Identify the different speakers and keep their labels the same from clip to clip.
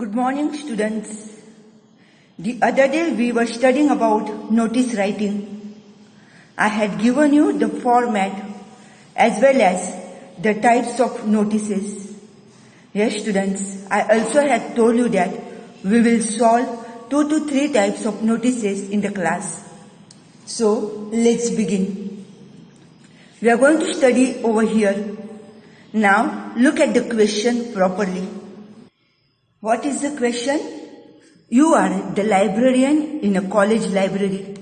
Speaker 1: Good morning, students. The other day we were studying about notice writing. I had given you the format as well as the types of notices. Yes, students, I also had told you that we will solve 2 to 3 types of notices in the class. So, let's begin. We are going to study over here. Now, look at the question properly. What is the question? You are the librarian in a college library.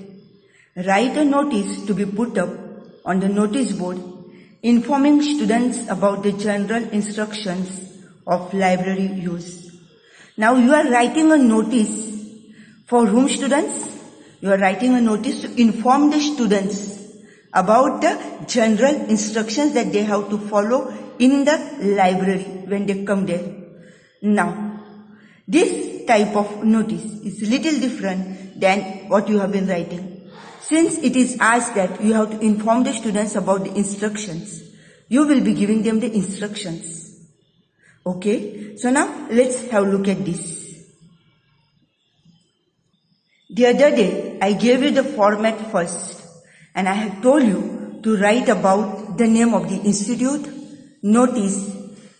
Speaker 1: Write a notice to be put up on the notice board informing students about the general instructions of library use. Now you are writing a notice for whom, students? You are writing a notice to inform the students about the general instructions that they have to follow in the library when they come there. Now, this type of notice is little different than what you have been writing. Since it is asked that you have to inform the students about the instructions, you will be giving them the instructions. Okay, so now let's have a look at this. The other day, I gave you the format first, and I had told you to write about the name of the institute, notice,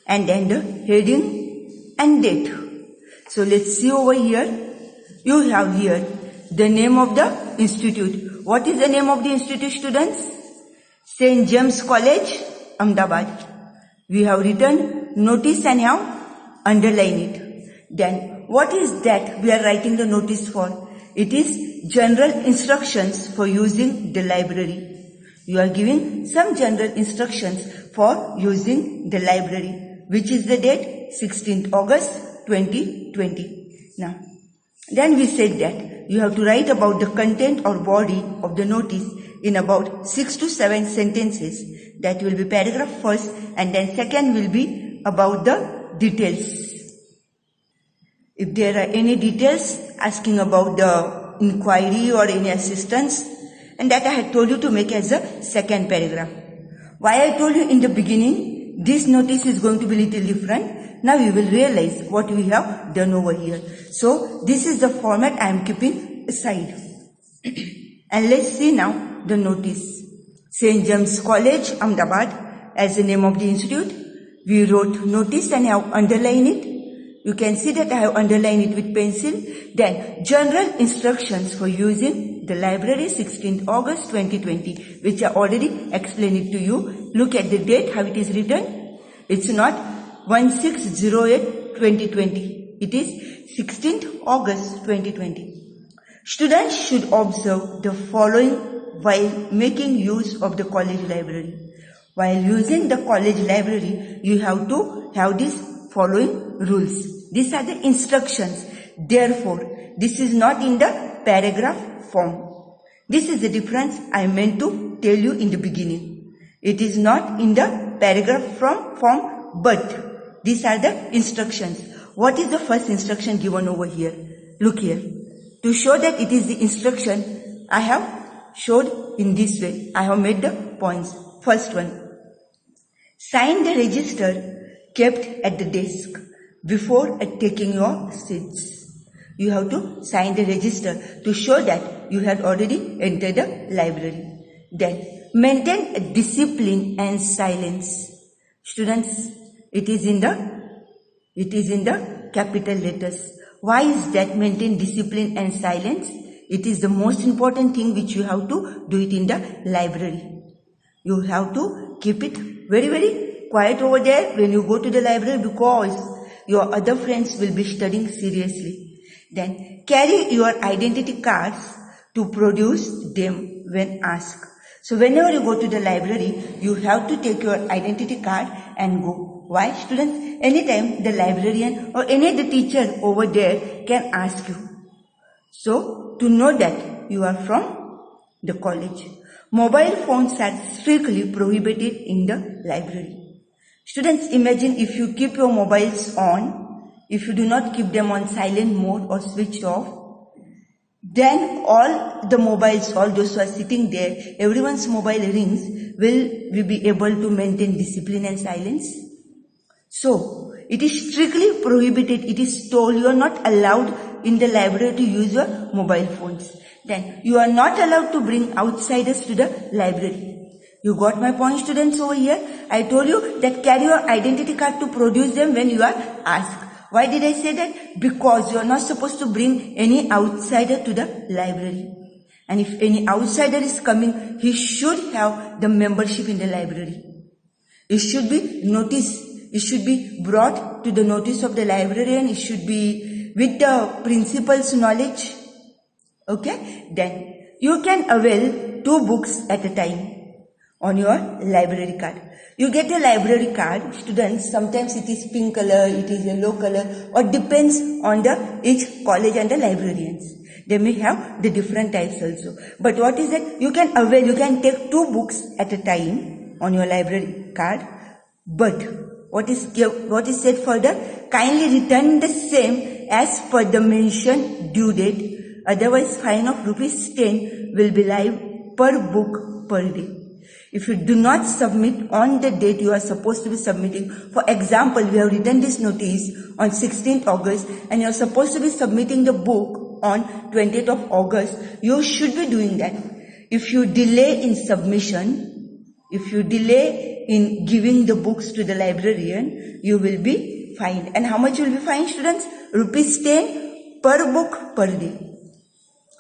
Speaker 1: and then the heading and date. So let's see over here. You have here the name of the institute. What is the name of the institute, students? St. James College, Ahmedabad. We have written notice and have underlined it. Then what is that we are writing the notice for? It is general instructions for using the library. You are giving some general instructions for using the library. Which is the date? 16th August 2020. Now, then we said that you have to write about the content or body of the notice in about 6 to 7 sentences. That will be paragraph first, and then second will be about the details. If there are any details asking about the inquiry or any assistance, and that I had told you to make as a second paragraph. Why I told you in the beginning, this notice is going to be little different. Now you will realize what we have done over here. So this is the format I am keeping aside. And let's see now the notice. St. James College, Ahmedabad as the name of the institute. We wrote notice and have underlined it. You can see that I have underlined it with pencil. Then general instructions for using the library 16th August 2020, which I already explained it to you. Look at the date, how it is written. It's not 1608-2020. It is 16th August 2020. Students should observe the following while making use of the college library. While using the college library, you have to have these following rules. These are the instructions. Therefore, this is not in the paragraph form. This is the difference I meant to tell you in the beginning. It is not in the paragraph form, but these are the instructions. What is the first instruction given over here? Look here. To show that it is the instruction, I have showed in this way. I have made the points. First one. Sign the register kept at the desk before taking your seats. You have to sign the register to show that you had already entered the library. Then, maintain a discipline and silence. Students, it is in the capital letters. Why is that? Maintain discipline and silence? It is the most important thing which you have to do it in the library. You have to keep it very, very quiet over there when you go to the library, because your other friends will be studying seriously. Then carry your identity cards to produce them when asked. So whenever you go to the library, you have to take your identity card and go. Why, students? Anytime the librarian or any other teacher over there can ask you. So, to know that you are from the college. Mobile phones are strictly prohibited in the library. Students, imagine if you keep your mobiles on, if you do not keep them on silent mode or switched off, then all the mobiles, all those who are sitting there, everyone's mobile rings, will we be able to maintain discipline and silence? So, It is strictly prohibited. It is told you are not allowed in the library to use your mobile phones. Then you are not allowed to bring outsiders to the library. You got my point, students, over here? I told you that carry your identity card to produce them when you are asked. Why did I say that? Because you are not supposed to bring any outsider to the library. And if any outsider is coming, he should have the membership in the library. It should be noticed. It should be brought to the notice of the librarian. It should be with the principal's knowledge. Okay? Then you can avail 2 books at a time on your library card. You get a library card, students. Sometimes it is pink color, it is yellow color, or depends on the each college and the librarians. They may have the different types also. But what is that? You can avail, you can take 2 books at a time on your library card. But what is said further? Kindly return the same as per the mentioned due date. Otherwise, fine of ₹10 will be live per book per day. If you do not submit on the date you are supposed to be submitting, for example, we have written this notice on 16th August and you are supposed to be submitting the book on 20th of August, you should be doing that. If you delay in submission, if you delay in giving the books to the librarian, you will be fined. And how much you will be fined, students? ₹10 per book per day.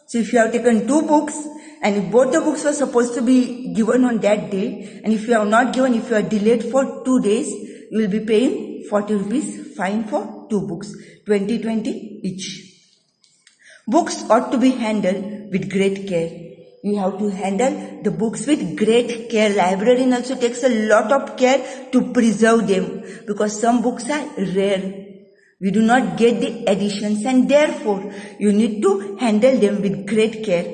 Speaker 1: So if you have taken 2 books and if both the books were supposed to be given on that day, and if you have not given, if you are delayed for 2 days, you will be paying ₹40 fine for 2 books, 20 each. Books ought to be handled with great care. You have to handle the books with great care. Librarian also takes a lot of care to preserve them because some books are rare. We do not get the editions and therefore you need to handle them with great care.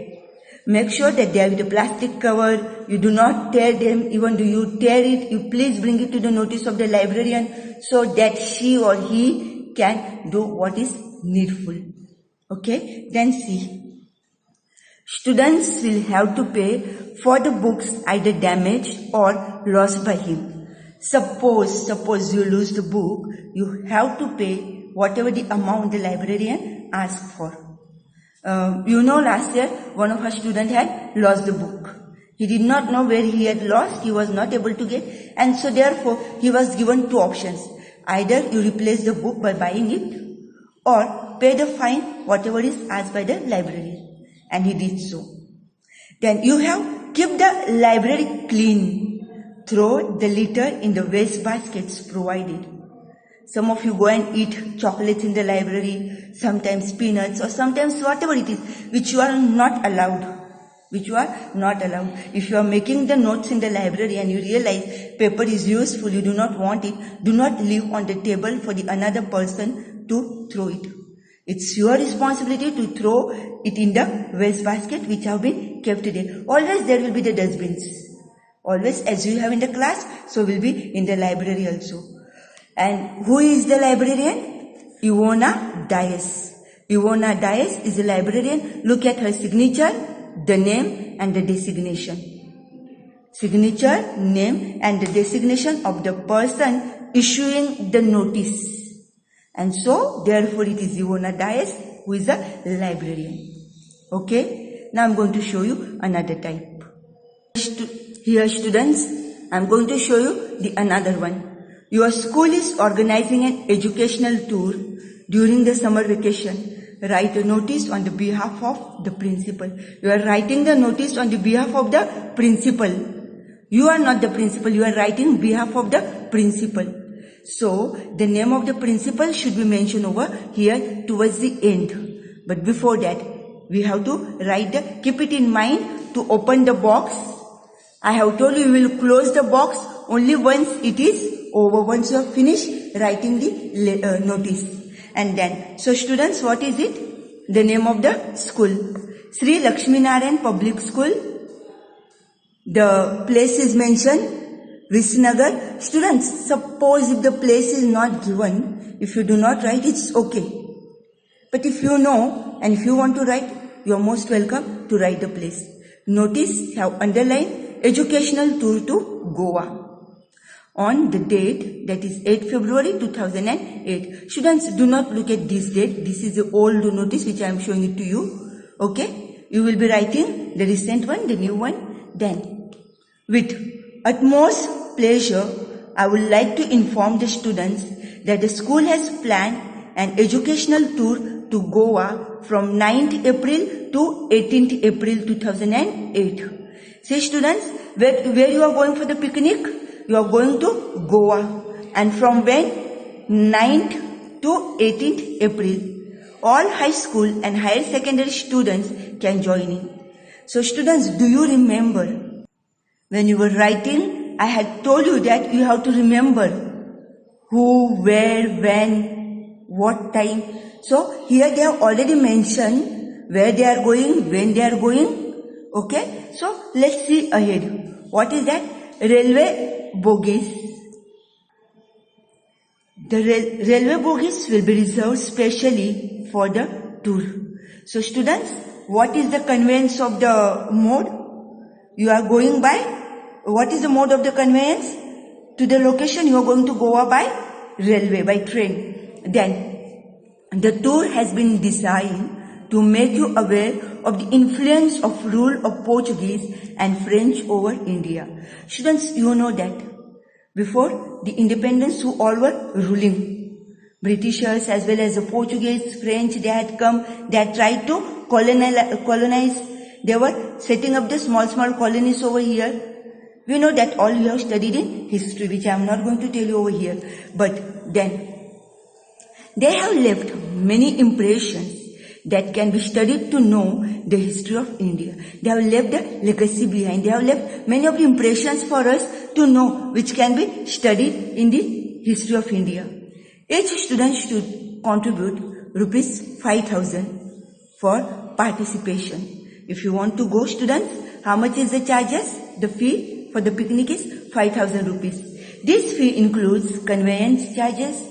Speaker 1: Make sure that they are with a plastic cover. You do not tear them. Even though you tear it, you please bring it to the notice of the librarian so that she or he can do what is needful. Okay, then see. Students will have to pay for the books either damaged or lost by him. Suppose you lose the book, you have to pay whatever the amount the librarian asked for. Last year, one of our students had lost the book. He did not know where he had lost, he was not able to get, and so therefore, he was given 2 options. Either you replace the book by buying it, or pay the fine, whatever is asked by the librarian. And he did so. Then you have keep the library clean. Throw the litter in the waste baskets provided. Some of you go and eat chocolates in the library, sometimes peanuts or sometimes whatever it is, which you are not allowed. If you are making the notes in the library and you realize paper is useful, you do not want it, do not leave on the table for the another person to throw it. It's your responsibility to throw it in the waste basket which have been kept there. Always there will be the dustbins. Always as you have in the class, so will be in the library also. And who is the librarian? Ivona Dias. Ivona Dias is the librarian. Look at her signature, the name and the designation. Signature, name and the designation of the person issuing the notice. And so, therefore it is Ivona Dias who is a librarian. Okay? Now I am going to show you another type. Here students, I am going to show you the another one. Your school is organizing an educational tour during the summer vacation. Write a notice on the behalf of the principal. You are writing the notice on the behalf of the principal. You are not the principal, you are writing on behalf of the principal. So, the name of the principal should be mentioned over here towards the end. But before that, we have to keep it in mind to open the box. I have told you we will close the box only once it is over, once you have finished writing the notice. And then, so students, what is it? The name of the school. Sri Lakshminarayan Public School. The place is mentioned, Visnagar. Students, suppose if the place is not given, if you do not write, it's okay. But if you know and if you want to write, you are most welcome to write the place. Notice, have underlined educational tour to Goa. on the date, that is 8 February 2008. Students, do not look at this date. This is the old notice which I am showing it to you. Okay? You will be writing the recent one, the new one. Then, with utmost pleasure, I would like to inform the students that the school has planned an educational tour to Goa from 9th April to 18th April 2008. See students, where you are going for the picnic? You are going to Goa. And from when? 9th to 18th April. All high school and higher secondary students can join in. So students, do you remember when you were writing, I had told you that you have to remember who, where, when, what time. So here they have already mentioned where they are going, when they are going. Okay, so let's see ahead. What is that? Railway bogies. The railway bogies will be reserved specially for the tour. So students, what is the conveyance of the mode? You are going by, what is the mode of the conveyance? To the location you are going to Goa by railway, by train. Then, the tour has been designed to make you aware of the influence of rule of Portuguese and French over India. Students, you know that before the independence, who all were ruling? Britishers as well as the Portuguese, French, they had come, they had tried to colonize. They were setting up the small colonies over here. We know that all you have studied in history, which I am not going to tell you over here. But then, they have left many impressions that can be studied to know the history of India. They have left a legacy behind. They have left many of the impressions for us to know, which can be studied in the history of India. Each student should contribute rupees 5,000 for participation. If you want to go, students, how much is the charges? The fee for the picnic is 5,000 rupees. This fee includes conveyance charges,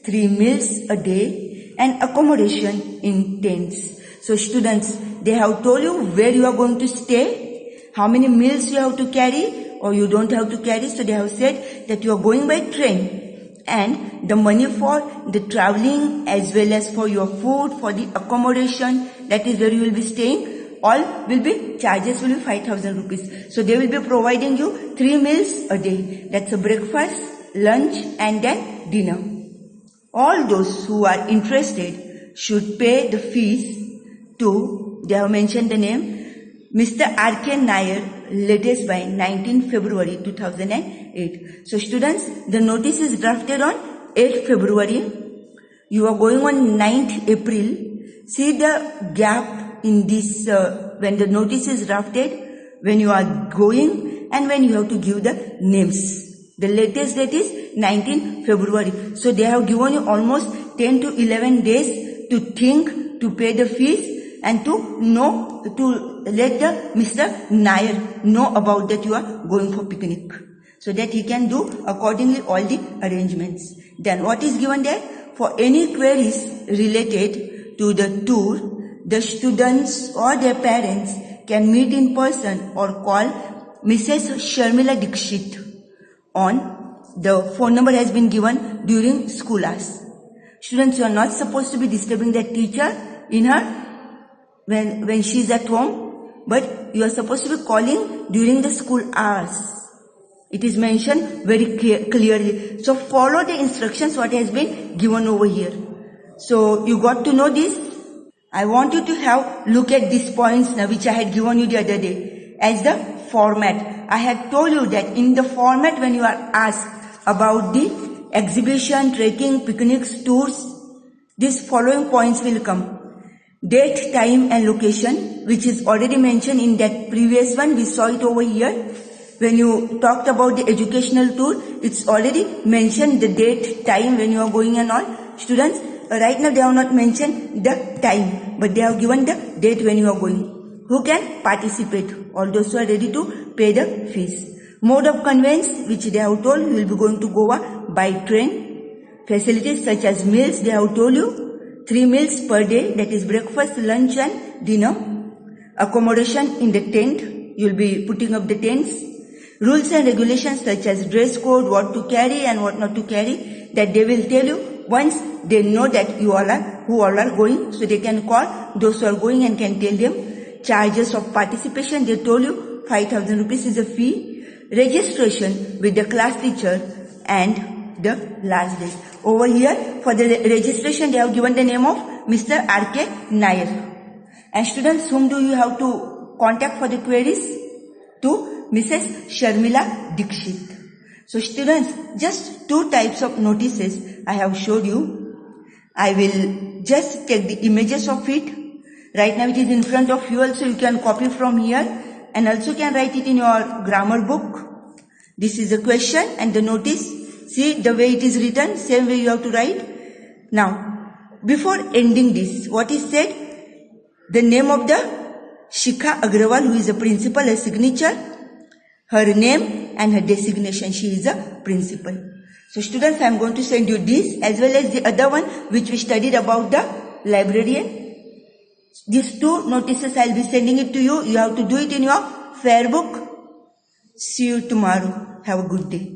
Speaker 1: 3 meals a day, and accommodation in tents. So students, they have told you where you are going to stay, how many meals you have to carry or you don't have to carry. So they have said that you are going by train, and the money for the traveling as well as for your food, for the accommodation, that is where you will be staying, all will be, charges will be 5,000 rupees. So they will be providing you 3 meals a day. That's a breakfast, lunch and then dinner. All those who are interested should pay the fees to, they have mentioned the name, Mr. R.K. Nair, latest by 19 February 2008. So students, the notice is drafted on 8 February. You are going on 9th April. See the gap in this, when the notice is drafted, when you are going and when you have to give the names. The latest date is 19 February. So they have given you almost 10 to 11 days to think, to pay the fees and to know, to let the Mr. Nair know about that you are going for picnic. So that he can do accordingly all the arrangements. Then what is given there? For any queries related to the tour, the students or their parents can meet in person or call Mrs. Sharmila Dixit on the phone number has been given during school hours. Students, you are not supposed to be disturbing that teacher in her when she is at home, but you are supposed to be calling during the school hours. It is mentioned very clearly. So follow the instructions what has been given over here. So you got to know this. I want you to have look at these points now which I had given you the other day as the format. I had told you that in the format when you are asked about the exhibition, trekking, picnics, tours, these following points will come. Date, time and location, which is already mentioned in that previous one. We saw it over here. When you talked about the educational tour, it's already mentioned the date, time when you are going and all. Students, right now they have not mentioned the time, but they have given the date when you are going. Who can participate? All those who are ready to pay the fees. Mode of conveyance, which they have told, you will be going to Goa by train. Facilities such as meals, they have told you, 3 meals per day, that is breakfast, lunch and dinner. Accommodation in the tent, you will be putting up the tents. rules and regulations such as dress code, what to carry and what not to carry, that they will tell you once they know that who all are going, so they can call those who are going and can tell them. Charges of participation, they told you 5,000 rupees is a fee. Registration with the class teacher and the last date. Over here for the registration they have given the name of Mr. R.K. Nair. And students, whom do you have to contact for the queries? To Mrs. Sharmila Dikshit. So students, just two types of notices I have showed you. I will just take the images of it. Right now it is in front of you also, you can copy from here and also can write it in your grammar book. This is a question and the notice. See the way it is written, same way you have to write. Now, before ending this, what is said? The name of the Shikha Agrawal, who is a principal, a signature, her name and her designation, she is a principal. So students, I am going to send you this as well as the other one which we studied about the librarian. These two notices I will be sending it to you. You have to do it in your fair book. See you tomorrow. Have a good day.